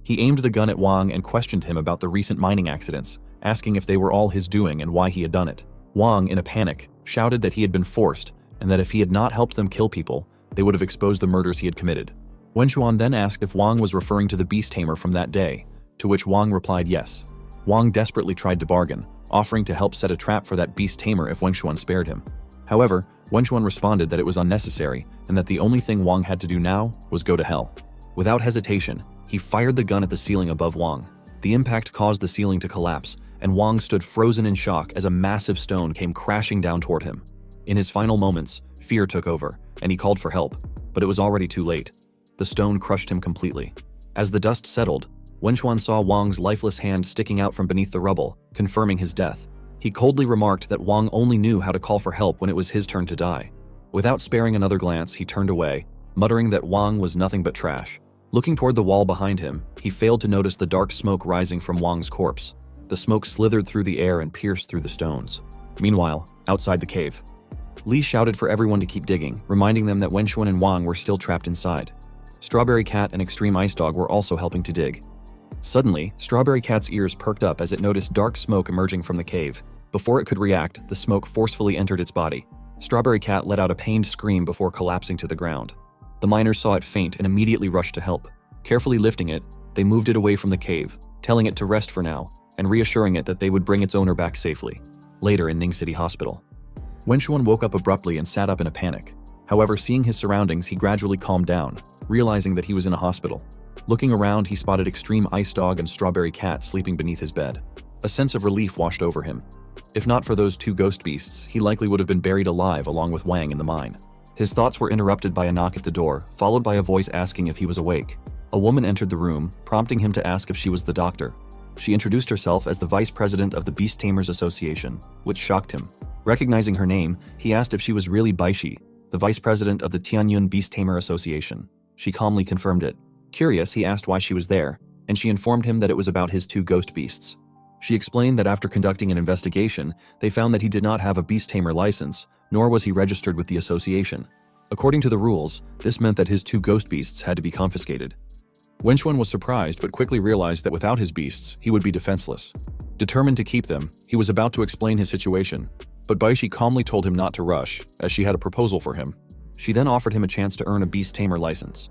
He aimed the gun at Wang and questioned him about the recent mining accidents, asking if they were all his doing and why he had done it. Wang, in a panic, shouted that he had been forced, and that if he had not helped them kill people, they would have exposed the murders he had committed. Wenxuan then asked if Wang was referring to the beast tamer from that day, to which Wang replied yes. Wang desperately tried to bargain, offering to help set a trap for that beast tamer if Wenxuan spared him. However, Wenxuan responded that it was unnecessary and that the only thing Wang had to do now was go to hell. Without hesitation, he fired the gun at the ceiling above Wang. The impact caused the ceiling to collapse, and Wang stood frozen in shock as a massive stone came crashing down toward him. In his final moments, fear took over, and he called for help, but it was already too late. The stone crushed him completely. As the dust settled, Wenxuan saw Wang's lifeless hand sticking out from beneath the rubble, confirming his death. He coldly remarked that Wang only knew how to call for help when it was his turn to die. Without sparing another glance, he turned away, muttering that Wang was nothing but trash. Looking toward the wall behind him, he failed to notice the dark smoke rising from Wang's corpse. The smoke slithered through the air and pierced through the stones. Meanwhile, outside the cave, Li shouted for everyone to keep digging, reminding them that Wenxuan and Wang were still trapped inside. Strawberry Cat and Extreme Ice Dog were also helping to dig. Suddenly, Strawberry Cat's ears perked up as it noticed dark smoke emerging from the cave. Before it could react, the smoke forcefully entered its body. Strawberry Cat let out a pained scream before collapsing to the ground. The miners saw it faint and immediately rushed to help. Carefully lifting it, they moved it away from the cave, telling it to rest for now, and reassuring it that they would bring its owner back safely, later in Ning City Hospital. Wenxuan woke up abruptly and sat up in a panic. However, seeing his surroundings, he gradually calmed down, realizing that he was in a hospital. Looking around, he spotted Extreme Ice Dog and Strawberry Cat sleeping beneath his bed. A sense of relief washed over him. If not for those two ghost beasts, he likely would have been buried alive along with Wang in the mine. His thoughts were interrupted by a knock at the door, followed by a voice asking if he was awake. A woman entered the room, prompting him to ask if she was the doctor. She introduced herself as the vice president of the Beast Tamers Association, which shocked him. Recognizing her name, he asked if she was really Baishi, the vice president of the Tianyun Beast Tamer Association. She calmly confirmed it. Curious, he asked why she was there, and she informed him that it was about his two ghost beasts. She explained that after conducting an investigation, they found that he did not have a beast tamer license, nor was he registered with the association. According to the rules, this meant that his two ghost beasts had to be confiscated. Wenxuan was surprised but quickly realized that without his beasts, he would be defenseless. Determined to keep them, he was about to explain his situation, but Baishi calmly told him not to rush, as she had a proposal for him. She then offered him a chance to earn a beast tamer license.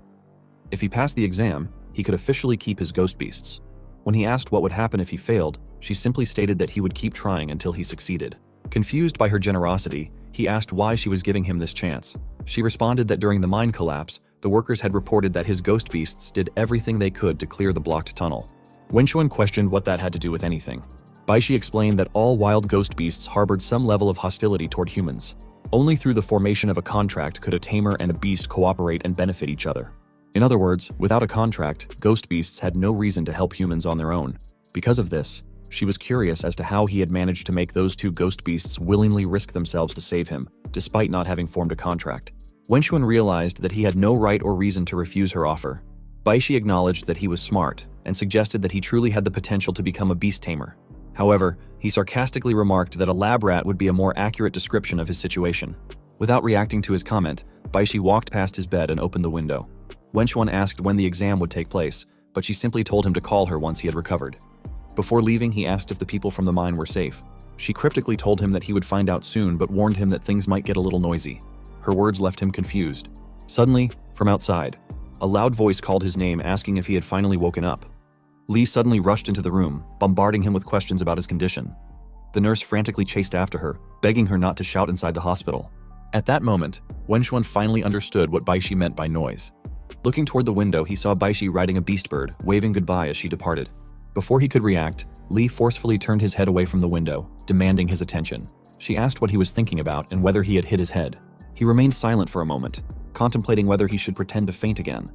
If he passed the exam, he could officially keep his ghost beasts. When he asked what would happen if he failed, she simply stated that he would keep trying until he succeeded. Confused by her generosity, he asked why she was giving him this chance. She responded that during the mine collapse, the workers had reported that his ghost beasts did everything they could to clear the blocked tunnel. Wenxuan questioned what that had to do with anything. Baishi explained that all wild ghost beasts harbored some level of hostility toward humans. Only through the formation of a contract could a tamer and a beast cooperate and benefit each other. In other words, without a contract, ghost beasts had no reason to help humans on their own. Because of this, she was curious as to how he had managed to make those two ghost beasts willingly risk themselves to save him, despite not having formed a contract. Wenxuan realized that he had no right or reason to refuse her offer. Baishi acknowledged that he was smart, and suggested that he truly had the potential to become a beast tamer. However, he sarcastically remarked that a lab rat would be a more accurate description of his situation. Without reacting to his comment, Baishi walked past his bed and opened the window. Wenxuan asked when the exam would take place, but she simply told him to call her once he had recovered. Before leaving, he asked if the people from the mine were safe. She cryptically told him that he would find out soon, but warned him that things might get a little noisy. Her words left him confused. Suddenly, from outside, a loud voice called his name, asking if he had finally woken up. Lee suddenly rushed into the room, bombarding him with questions about his condition. The nurse frantically chased after her, begging her not to shout inside the hospital. At that moment, Wenxuan finally understood what Baishi meant by noise. Looking toward the window, he saw Baishi riding a beast bird, waving goodbye as she departed. Before he could react, Lee forcefully turned his head away from the window, demanding his attention. She asked what he was thinking about and whether he had hit his head. He remained silent for a moment, contemplating whether he should pretend to faint again.